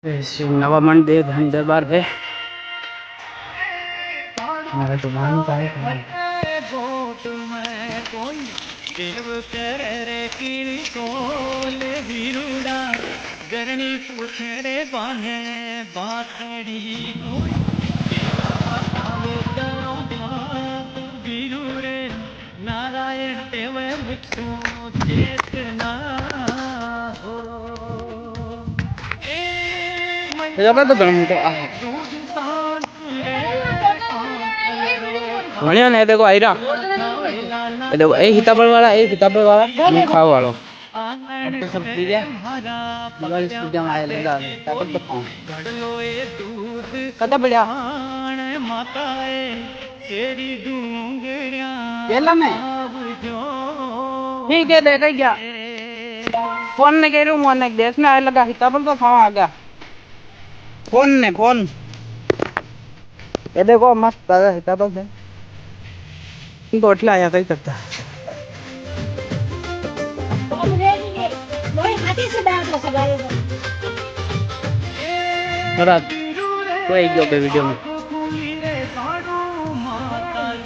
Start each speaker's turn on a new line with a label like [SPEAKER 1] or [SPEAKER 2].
[SPEAKER 1] नवा मंदिर धन दरबार है हमारा तो मान का है गरनी पुछड़े बाने बातड़ी नारायण देव मिठू चेतना हो apa tuh bang itu बढ़िया नहीं देखो आईरा देखो ए हिताबल वाला खाओ वालो तो सब चीज है मगर इस पूजा में आए लेगा ताकत तो खाओ कता बढ़िया माता है तेरी डूंगरियां केला में ठीक है देखा क्या फोन ने कह रहा हूँ मोहन देश में आए लगा हिताबल तो खाओ आ गया फोन ने फोन ये देखो मस्त ताजा हिताबल है इनको अटला आया था ही करता रात कोई वीडियो में